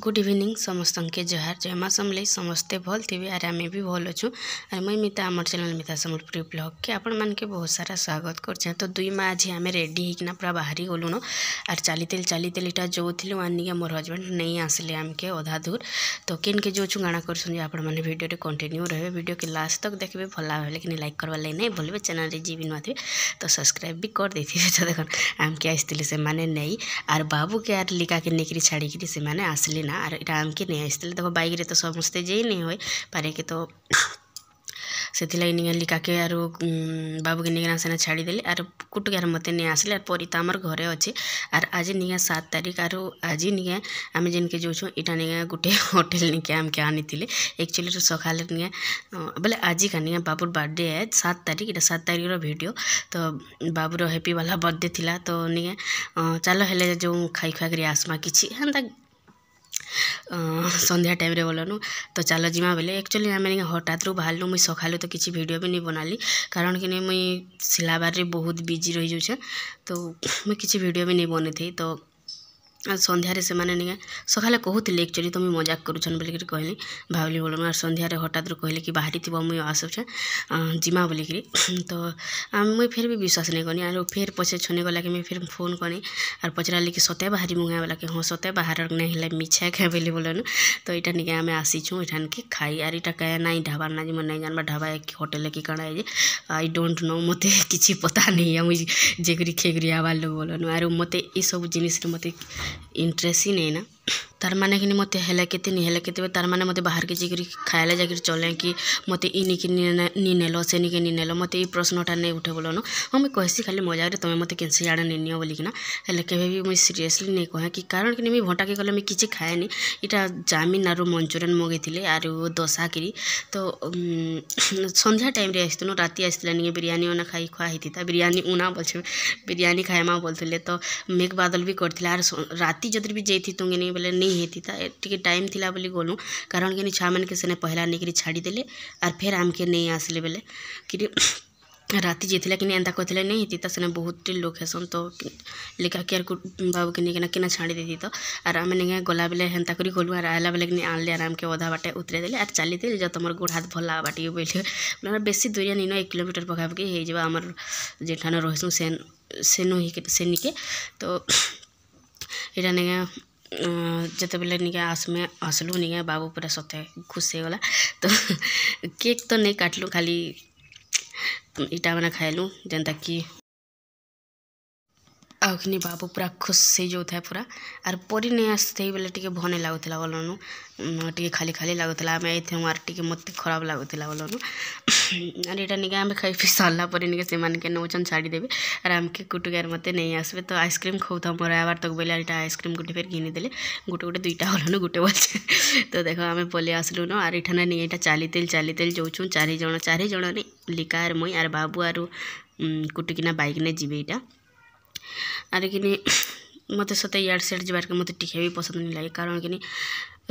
Good evening समस्त के जहार जय माँ समले समस्ते भल थे आर आम भी भल अच्छु आर मुई मिता आम चैनल मिता सम्बलपुरी ब्लॉग के आपण मान के बहुत सारा स्वागत कर। तो दुई माँ आज आम रेडी होना पूरा बाहरी गलुन आर चली इटा जो थी आनिके मोर हजबैंड नहीं आसिले आमके अधा दूर। तो किन के जो गाना कर आपण मैंने वीडियो कंटिन्यू रहे वीडियो के लास्ट तक देखिए भल लगे कि लाइक करवा लगे नहीं भूलें चैनल जी भी नुआ थे तो सब्सक्राइब भी कर देते। तो देख आमके आसते से मैंने नहीं आर बाबू के आर लिका के निकरी छाड़ी से मैंने आसले ना आर इटा आमके नहीं आसते देखो बाइक रे तो समस्ते जे नहीं हो पारे के तो से निगे लिका के आर बाबू के निगना सेना छाड़ी देले आर कुट के मत नहीं आसले आर परी तो आमर घरे अच्छे आर आज निगे 7 तारीख आर आज निगे आम जिन के जो इटा निगे गोटे होटेल निके आमके आनी एक्चुअली तो सका निगे बोले आज का निगे बाबूर बर्थडे है 7 तारीख इटा 7 तारीख वीडियो तो बाबूर हैप्पी वाला बर्थडे थिला तो निगे चलो हेले जो खाई खुआ कर आसमा किसी हेन्ता संध्या टाइम रे बोलनु तो चलो जिमा बोले एक्चुअली आम हठात रू बाहर मुई सकालू तो किसी वीडियो भी नहीं बनाली कारण कि नहीं मुई सिलाबार रे बहुत बिजी रही जाऊे तो मुई किसी वीडियो भी नहीं बनी थी। तो संध्यारे से माने नहीं सकाले कहते एक्चुअली तो मुझे मजाक करुछन बोलिक कहली भावली बोल और संध्यारे हठात कहले कि बाहरी थी मुझे आसुचे जिमा बोलिक तो मुई फिर भी विश्वास नहीं कनी आर फिर पचे छने गला कि मुझे फिर फोन कनी और पचराली कि सत्य बाहरी मुँगा वाला कि हाँ सत्य बाहर नहीं है मिछा खाए बोली बोलन। तो यहाँ निके आम आसीचु इठान के खाई आर इटा कहे ना ढाबा ना जी नहीं जानवा ढाबा होटेल कि कण है आई डोंट नो मत किसी पता नहीं है मुझे जेकरी खेगरी आवार लोग बोलन आर मत ये सब जिनिस मत इंटरेस्ट ही नहीं ना तार माने कि मत हेला केते नहीं हेला केते तार माने मत बाहर के जाकर खाएला जाकर चले कि मत इनिके नी नेल से निके नी नेल मत ये प्रश्नटा नहीं उठे बोलन हाँ मुझे कहसी खाली मजाक तुम मत कैसे आड़े नहीं नियो बोलिकिना हेल्ले केवे भी मुझे सीरियसली नहीं कहे कि कारण कि मुझे भटा के गले मुझे किसी खाएनी इटा चाउमिन आर मंचूरियन मगेली आर दोसा करी तो संध्या टाइम रे आसतुन राति आसला नहीं बिरियानी उना खाई खुआ होती था बिरियानी उना बोल बिरियानी खाएमा बोलते तो मेघ बादल भी करथिला आर राति जदि भी जाती तुंगे नहीं बोले नहीं हेती था टी टाइम थिला बोली गलु कारण कि छुआ मैंने से पहला निकरी छाड़ी देले आर फिर आमके नहीं आसले बोले कि राति जेथिला कि एंता कहते नहीं हेती से बहुत लोग हेसन तो लिखा के बाबू के निके ना छाड़ी देती तो आर आम निगे गला बेले हेन्ता करी गलु आर आला बेले कि आनले आराम के अधा बाटे उतरे देले आर चली दे जो तुम गोड़ हाथ भल बाटे बोले बेसी दूरिया नहीं 1 किलोमीटर पखापाखि हो आमर जेठान रहीसु से निके तो यहाँ निगे जिते बेले निके आसलु निके बाबू पूरा सत्य खुश हो गला। तो केक तो नहीं काटलु खाली इटा मैंने खाइलु जेनता कि आखिनी बाबू पूरा खुश से जो था पूरा आर परी नहीं आसते बोले टी भने लगुला बोलन टी खाली खाली लगुला आम आई आर टी मत खराब लगुला बोलन आर यहाँ निके आम खाई पी सारा पर निके से मानके नौचन छाड़ी देवे आर आमके कुटुकार मत नहीं आसबे तो आइसक्रीम खाऊता मोर आबार तक बोले इटा आइसक्रीम गोटे फिर घिनी देले गोटे गोटे 2टा बोलन गोटे बोलचे तो देख आम पलि आसलु न आर इठाने नहीं यहाँ चाली जाऊँ 4 जन लिका आर मुई आर बाबू आर कुटुकिना बाइक ने जीवे इटा आर कि मत सते यार सेट जबार के मत टिके भी पसंद नहीं लगे कारण कि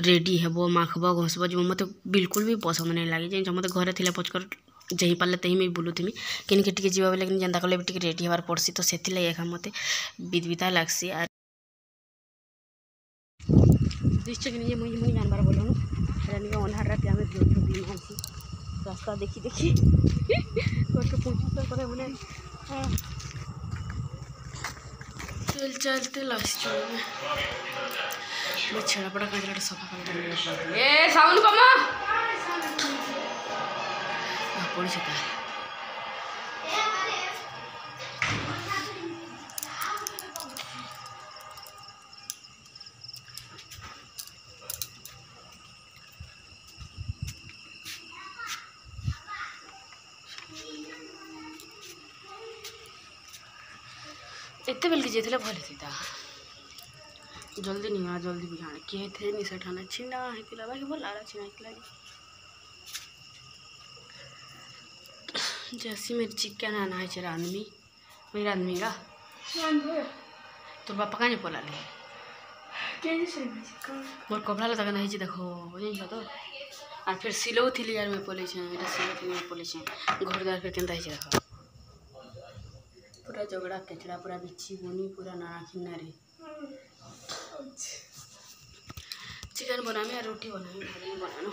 रेडी हेबो माखब घसब जो मत बिल्कुल भी पसंद नहीं लगे जो मत घरे थिला पचकर जही पारे तही मुझे बुलूथी किन के टिके जीवा बेले जेनता कले टिके रेडी हबार पड़सी तो से एखा मत बिदबिता लागसी आर निश्चय कि मुझे जानबार बोलूँ अनहार रात आम रास्ता देखी देखी मैंने चलते लास्ट मैं छेड़ा पड़ा कचरा सफा कर ए साउंड कमा पड़ी से एते बेल के जेथिले भले थीता जल्दी नहीं आ जल्दी भी जाने किए थे नहीं सठाना छिंडा हेतिला बाकी भल आला छिना हेतिला जैसी मेरी चिकन आना है चरा आदमी मेरा आदमी का तो बापा का नहीं बोला ले कैसे मोर कपड़ा लगा नहीं छी देखो नहीं तो और फिर सिलो थी यार मैं बोले छे एटा सिलो थी मैं बोले छे घरदार फिर केनता है देखो पूरा झगड़ा केचड़ा पूरा बिच्छी बुनी पूरा नाना खिन्ना रे चिकेन बनामी और रोटी बनामी भात नहीं बनानो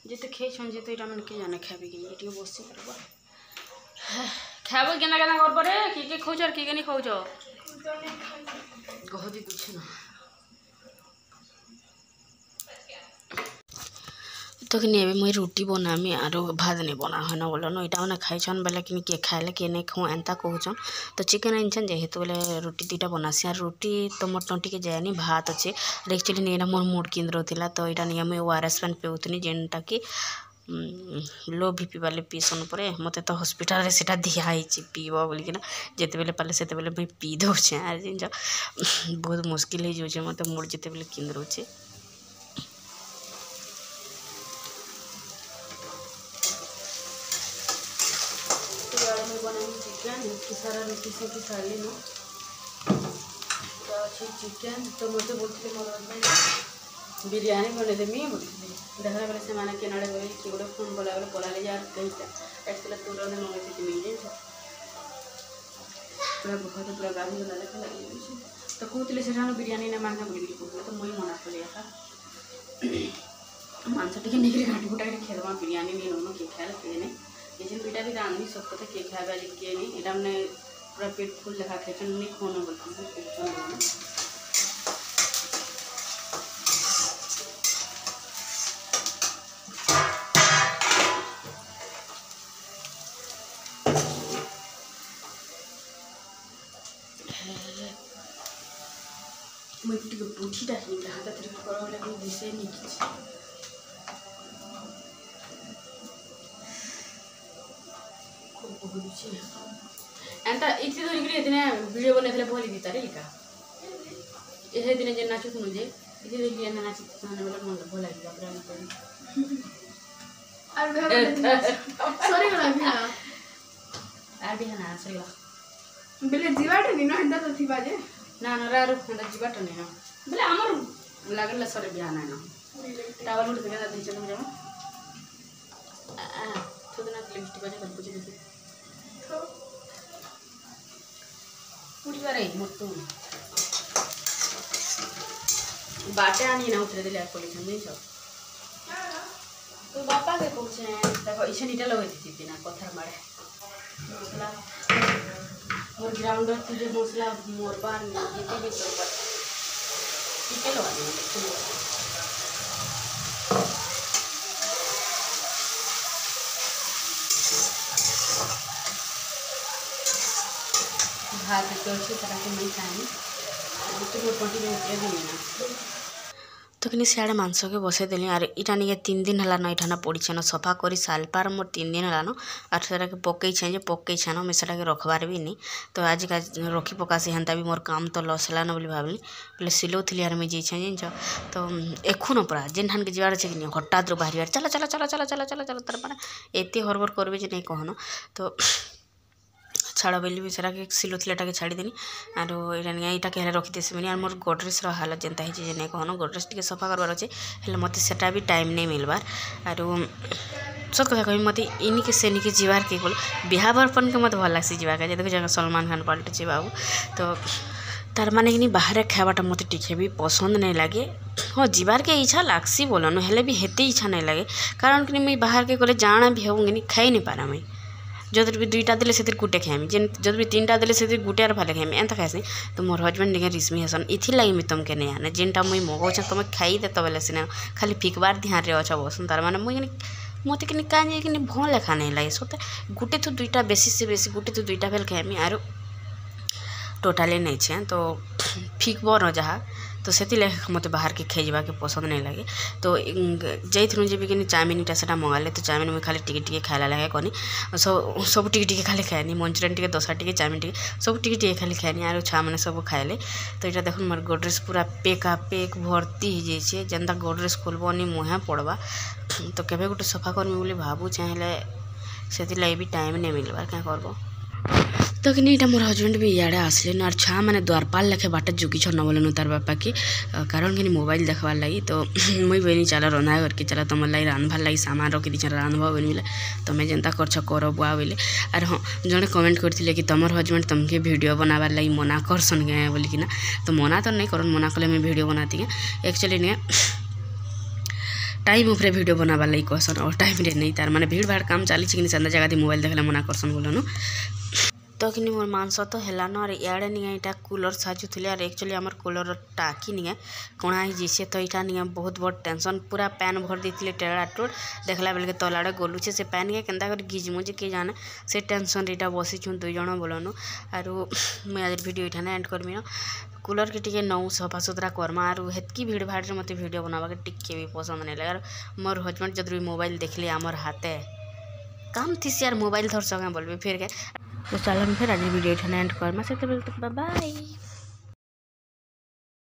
जिते खेई छन जिते इटा मन के जाने खाबी कि एटी बसी करबा खाबो केना केना कर परे के खौछ और के नहीं खौछ गहदी कुछ ना तो कि नहीं मुई रोटी बनामी आरो भात नहीं बना है ना बोलो इटा मैंने खाई छन बेले कि किए खाइले किए नहीं खाऊँ एंता कहून तो चिकेन आनछन जेहेतु बोले रोटी दुईटा बनासी और रोटी तो मोर तंटी के जाएनी भात अच्छे एक्चुअली नहीं मोर मूड केन्द्र था तो यहाँ नहीं मुझे ORS पानी पिउथनी जेनटा कि लो बीपी वाले पीसन पर मत तो हॉस्पिटल रे सेटा दिखाई पीब बोलिकिना जिते बेले पाले से मुझे पी दौचे आर जिन बहुत मुस्किल हो जाऊे मत मूड जिते बेले केन्द्रे चिकेन सारा रोटी से सारी न अच्छी चिकेन तो मत बोलते मोर हजबैंड बिरयानी बनईदेमी बोलते देखला बेले से माने के नड़े बोले कि गोटे फोन कला बेले पलाले यार कहीटा एक्चुअली तुरंत मंगई मिल जाए पूरा बहुत पूरा गाड़ी गला लेके लगी तो कहते से बिरयानी ना मांगा बोल कहते तो मुझे मना कर मांस टे नहीं घाटी घुटा खेदमा बिरयानी नहीं नौन किए खाए किए नहीं ये दुईटा भी रांधनी सब कथा किए खाए आज किए नहीं यहाँ मैंने पूरा पेट फुल देखा खाई नहीं खोना बोलते मुझे बुढ़ीटा ही हाथ कर दिशे नहीं किसी एंता इतनी धरिक दिन वीडियो बनई भल गीता रे लिखा ये दिन जे नाचुन जे इतनी धरिक नाची बोले मन भल लगे सरीगला बेले जीवाटे नहीं ना तो थीबा जे ना ना रारो खंडा जीवाटे नहीं ना बेले हमर लागल सरे बिया ना ना टावल उठ के दी चलो जमा खुद ना लिपस्टिक बजे कर बुझे दे तो पूरी बार आई मोटू बाटे आनी ना उतरे दिले पुलिस नहीं छ तो बापा के पूछे देखो इसे नीटा लगे थी ना कथर मारे मसला और ग्राउंडर तुझे मसला मोर बार में जीते भी तो पर ठीक है लो भात तो अच्छी तरह से नहीं खाएंगे तो मोटी में उतरे भी नहीं ना तो कि सियाड़े मांस के बसई देली और इटा नहीं 3 दिन है ना इठाना पड़ी न सफा कर सालपार मोर 3 दिन है न और से पकई पकई छेन मुझे से रखबार भी नहीं तो आज का रखी पकासी हेन्ता भी मोर काम तो लस है बोली भाविली बोले सिलौली यार मुझे जाइन तो एखुन पूरा जेन ठान के जीवार अच्छे कि हठात रू बाहर चला चला चला चला चला चला चला तर मैंने एत हरबर करबे जे नहीं कहन तो छाड़ बेली भी सेटा सिलौलीटा के छाड़देनी और यहाँ के रखीदेसी और मोर गोड्रेज हालत जेनता है नहीं कहन गोड्रेज टे सफा करवार अच्छे हेल्ले मत से भी टाइम नहीं मिलबार और सत कथा कह मत इनिके सेनिके जीवार के बोल बिहा बर्पन के मत भल लगे जीवा के देखो जगह सलमान खान पलटुचे बाबू तो तार माने कि बाहर खावाटा मत टिके भी पसंद नहीं लगे हाँ जीवार के इच्छा लागसी बोलन हेल्ले भी हेते इच्छा नहीं लगे कारण कि मुझे बाहर के गले जाना भी होंगे खाई नहीं पारा मुझे जब भी 2टा देले से गुटे खाइमी जेन जब भी 3टा देले से गुटे और भाले खाइमी एंता खाइसी तो मोर हजबैंड निके रिश्मी हसन इथि लगी मुझे तुमके नहीं आने जेनटा मुझे मगाऊँ तुम खाई दे तब सिना खाली फिकबार ध्यान रे अच्छा बसन तार माने मुझे मत कि कहीं भल लेखा नहीं लगे सत गुटे तो 2टा बेसी से बेसी गुटे तो 2टा भेल खाइमी और टोटाली नहीं छे तो फिकब न जहाँ तो से मत बाहर के खाइबा के पसंद नहीं लगे तो जाइनु जब कि चाउमिनटा से मंगाले तो चाउमिन मुझे खाली टिके खाइला लगे कनी सब टिके खाली खाएनी मंचुरियन टे दोसा टे चाउमिन टे सब टिके खाली खाएनी और छुआ मैंने सब खाइले तो यहाँ देख मोर गोड्रेज पूरा पेका पेक भर्ती हो जाइए जेनता गोड्रेज खोलबनी मुहे पड़वा तो केवे गोटे सफा करमी बोली भावु चाहे से भी टाइम नहीं मिलबार क्या करब तो कि नहीं मोर हजबैंड भी इे आसले और छुआ मैंने द्वारपाल लेखे बाट जुगी छन बोलन तार बापा की कारण कि मोबाइल देखबार लगी तो मुई बहनी चला रंधा करके चला तुम लगे रांधबार लगी सामान रखी दी रांधब बन बोले तुम्हें जेनता कर बुआ बोले और हाँ जड़े कमेंट करते कि तुम हजबैंड तुमके वीडियो बनाबार लगी मना करसन क्या बोलिकिना तो मना तो नहीं कर मना कले मैं वीडियो बनाती एक्चुअली नहीं टाइम उपरे वीडियो बनावा लगी कहसन और टाइम रे नहीं तार माने भीड़ भाड़ काम चली कि से जगह मोबाइल देखले मना करसन बोलन तो कि मोर मांस तो हेलान और इे नहीं यहाँ कूलर साजुले और एक्चुअली आम कूलर टाकी नहीं कणा ही जीसे तो यहाँ नहीं बहुत बड़ टेंशन पूरा पैन भर देते टेड़ा टोड़ देखला बेल के तल आड़े गलुचे से पैन के केन्ता कर गिजमु जे किए जाने से टेंशन यहाँ बसीचु 2 जन बोलन आर मुझे आज वीडियो ये एंड करमी कूलर के टिके नौ सफा सुतरा करमा आर हेतकी भीड़ भाड़ मत वीडियो बनावा के टिके भी पसंद नहीं लगे मोर हजबैंड जब भी मोबाइल देखले आमर हाथे काम थी यार मोबाइल धर सकें बोलबे फिर के तो चलो फिर आज वीडियो एंड करमा से बाय।